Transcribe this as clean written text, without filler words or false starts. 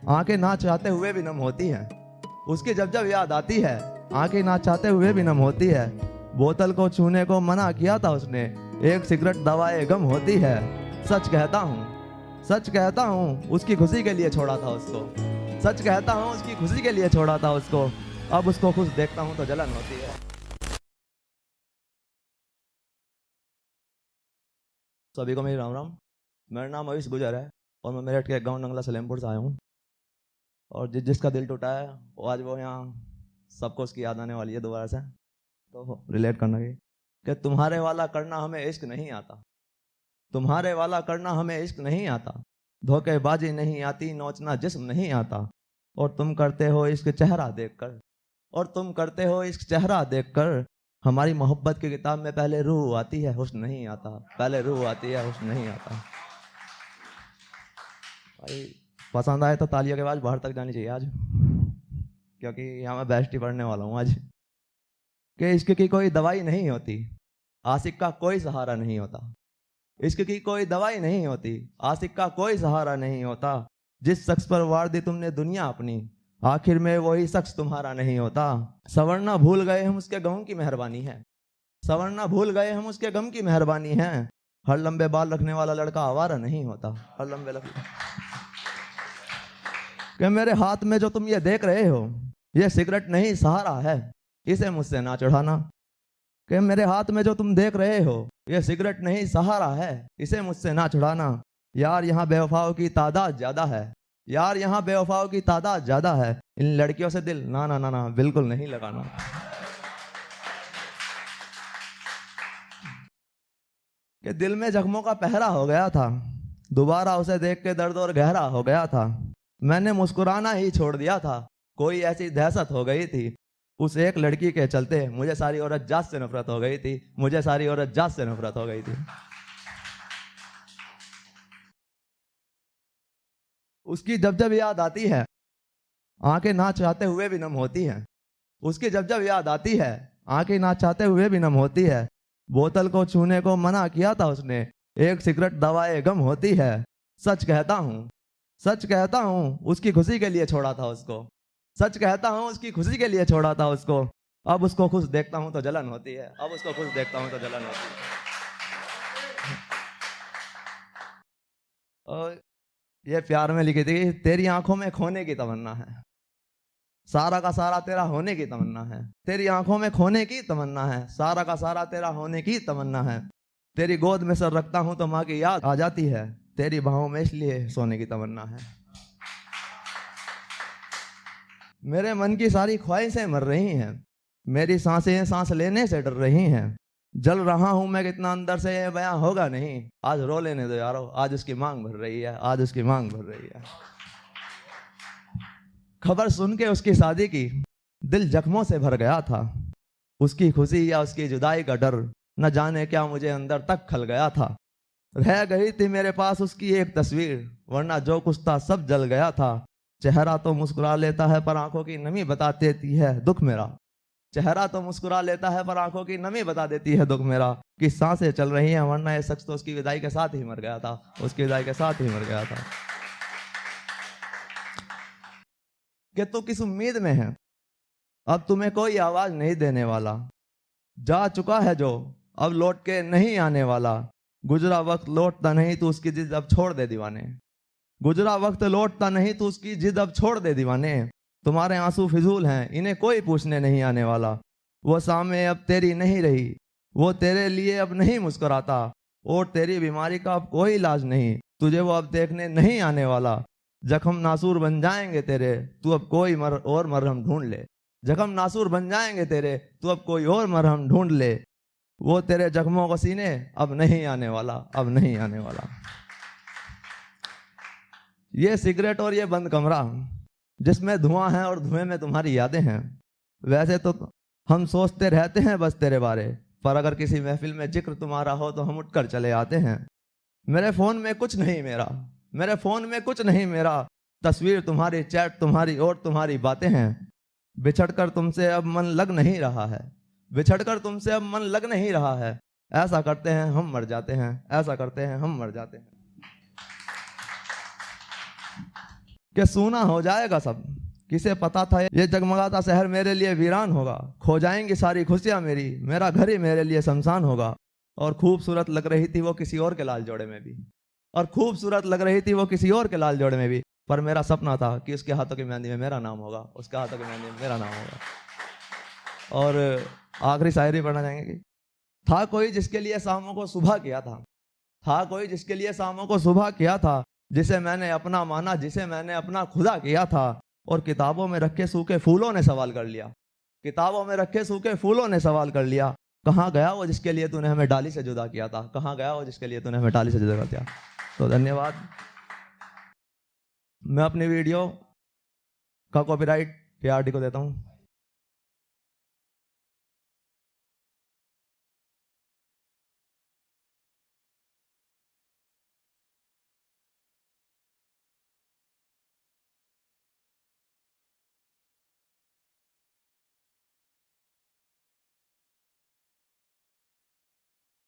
आंखें ना चाहते हुए भी नम होती हैं। उसकी जब जब याद आती है, आंखें ना चाहते हुए भी नम होती है। बोतल को छूने को मना किया था उसने, एक सिगरेट दवाए गम होती है। सच कहता हूँ उसकी खुशी के लिए छोड़ा था उसको। सच कहता हूँ उसकी खुशी के लिए छोड़ा था उसको। अब उसको खुश देखता हूँ तो जलन होती है। सभी को मेरी राम राम। मेरा नाम अविश गुजर है और मैं मेरठ के गांव नंगला सलेमपुर से आया हूँ। और जिसका दिल टूटा है वो आज वो यहाँ सबको उसकी याद आने वाली है दोबारा से। तो रिलेट करना कि तुम्हारे वाला करना हमें इश्क नहीं आता। तुम्हारे वाला करना हमें इश्क नहीं आता। धोखेबाजी नहीं आती, नोचना जिस्म नहीं आता। और तुम करते हो इश्क चेहरा देखकर। और तुम करते हो इश्क चेहरा देखकर। हमारी मोहब्बत की किताब में पहले रूह आती है, हुस्न नहीं आता। पहले रूह आती है, हुस्न नहीं आता। भाई पसंद आए तो तालियों की आवाज बाहर तक जानी चाहिए आज, क्योंकि यहाँ मैं बेस्ट ही पढ़ने वाला हूँ आज। कि इश्क की कोई दवाई नहीं होती, आशिक का कोई सहारा नहीं होता। इश्क की कोई दवाई नहीं होती, आशिक का कोई सहारा नहीं होता। जिस शख्स पर वार दी तुमने दुनिया अपनी, आखिर में वही शख्स तुम्हारा नहीं होता। सवरना भूल गए हम उसके गम की मेहरबानी है। सवरना भूल गए हम उसके गम की मेहरबानी है। हर लंबे बाल रखने वाला लड़का आवारा नहीं होता। हर लंबे कि मेरे हाथ में जो तुम ये देख रहे हो, ये सिगरेट नहीं सहारा है, इसे मुझसे ना चढ़ाना। कि मेरे हाथ में जो तुम देख रहे हो, ये सिगरेट नहीं सहारा है, इसे मुझसे ना छुड़ाना। यार यहाँ बेवफाओं की तादाद ज्यादा है। यार यहाँ बेवफाओं की तादाद ज्यादा है। इन लड़कियों से दिल ना ना ना ना बिल्कुल नहीं लगाना। कि दिल में जख्मों का पहरा हो गया था, दोबारा उसे देख के दर्द और गहरा हो गया था। मैंने मुस्कुराना ही छोड़ दिया था, कोई ऐसी दहशत हो गई थी। उस एक लड़की के चलते मुझे सारी औरत जात से नफरत हो गई थी। मुझे सारी औरत जात से नफरत हो गई थी। उसकी जब जब याद आती है, आंखें ना चाहते हुए भी नम होती हैं। उसकी जब जब याद आती है, आंखें ना चाहते हुए भी नम होती है। बोतल को छूने को मना किया था उसने, एक सिगरेट दवाए गम होती है। सच कहता हूँ सच कहता हूँ उसकी खुशी के लिए छोड़ा था उसको। सच कहता हूँ उसकी खुशी के लिए छोड़ा था उसको। अब उसको खुश देखता हूँ तो जलन होती है। अब उसको खुश देखता हूँ तो जलन होती है। और ये प्यार में लिखी थी, तेरी आंखों में खोने की तमन्ना है, सारा का सारा तेरा होने की तमन्ना है। तेरी आंखों में खोने की तमन्ना है, सारा का सारा तेरा होने की तमन्ना है। तेरी गोद में सर रखता हूं तो माँ की याद आ जाती है, तेरी बाहों में इसलिए सोने की तमन्ना है। मेरे मन की सारी ख्वाहिशें मर रही हैं, मेरी सांसें सांस लेने से डर रही हैं। जल रहा हूं मैं कितना अंदर से ये बयां होगा नहीं। आज रो लेने दो यारो, आज उसकी मांग भर रही है, आज उसकी मांग भर रही है। खबर सुन के उसकी शादी की, दिल जख्मों से भर गया था। उसकी खुशी या उसकी जुदाई का डर, न जाने क्या मुझे अंदर तक खल गया था। रह गई थी मेरे पास उसकी एक तस्वीर, वरना जो कुछ था सब जल गया था। चेहरा तो मुस्कुरा लेता है पर आंखों की नमी बता देती है दुख मेरा। चेहरा तो मुस्कुरा लेता है पर आंखों की नमी बता देती है दुख मेरा। कि सांसें चल रही हैं, वरना ये शख्स तो उसकी विदाई के साथ ही मर गया था। उसकी विदाई के साथ ही मर गया था। कि तू किस उम्मीद में है, अब तुम्हें कोई आवाज नहीं देने वाला। जा चुका है जो अब लौट के नहीं आने वाला। गुजरा वक्त लौटता नहीं तो उसकी जिद अब छोड़ दे दीवाने। गुजरा वक्त लौटता नहीं तो उसकी जिद अब छोड़ दे दीवाने। तुम्हारे आंसू फिजूल हैं, इन्हें कोई पूछने नहीं आने वाला। वो सामने अब तेरी नहीं रही, वो तेरे लिए अब नहीं मुस्कुराता। और तेरी बीमारी का अब कोई इलाज नहीं, तुझे वो अब देखने नहीं आने वाला। जख्म नासूर बन जाएंगे तेरे, तू अब कोई और मरहम ढूंढ ले। जख्म नासूर बन जाएंगे तेरे, तू अब कोई और मरहम ढूंढ ले। वो तेरे जख्मों को सीने अब नहीं आने वाला, अब नहीं आने वाला। ये सिगरेट और ये बंद कमरा, जिसमें धुआं है और धुएं में तुम्हारी यादें हैं। वैसे तो हम सोचते रहते हैं बस तेरे बारे, पर अगर किसी महफिल में जिक्र तुम्हारा हो तो हम उठकर चले आते हैं। मेरे फोन में कुछ नहीं मेरा, मेरे फोन में कुछ नहीं मेरा। तस्वीर तुम्हारी, चैट तुम्हारी और तुम्हारी बातें हैं। बिछड़कर तुमसे अब मन लग नहीं रहा है, बिछड़कर तुमसे अब मन लग नहीं रहा है। ऐसा करते हैं हम मर जाते हैं, ऐसा करते हैं हम मर जाते हैं। कि सूना हो जाएगा सब। किसे पता था ये जगमगाता शहर मेरे लिए वीरान होगा, खो जाएंगी सारी खुशियां मेरी, मेरा घर ही मेरे लिए शमशान होगा। और खूबसूरत लग रही थी वो किसी और के लाल जोड़े में भी, और खूबसूरत लग रही थी वो किसी और के लाल जोड़े में भी, पर मेरा सपना था कि उसके हाथों की मेहंदी में मेरा नाम होगा, उसके हाथों की मेहंदी में मेरा नाम होगा। और आखिरी शायरी पढ़ना चाहेंगे कि था कोई जिसके लिए शामों को सुबह किया था कोई जिसके लिए शामों को सुबह किया था, जिसे मैंने अपना माना, जिसे मैंने अपना खुदा किया था। और किताबों में रखे सूखे फूलों ने सवाल कर लिया, किताबों में रखे सूखे फूलों ने सवाल कर लिया, कहाँ गया वो जिसके लिए तूने हमें डाली से जुदा किया था, कहाँ गया वो जिसके लिए तूने हमें डाली से जुदा किया। तो धन्यवाद। मैं अपनी वीडियो का कॉपीराइट PRT को देता हूँ।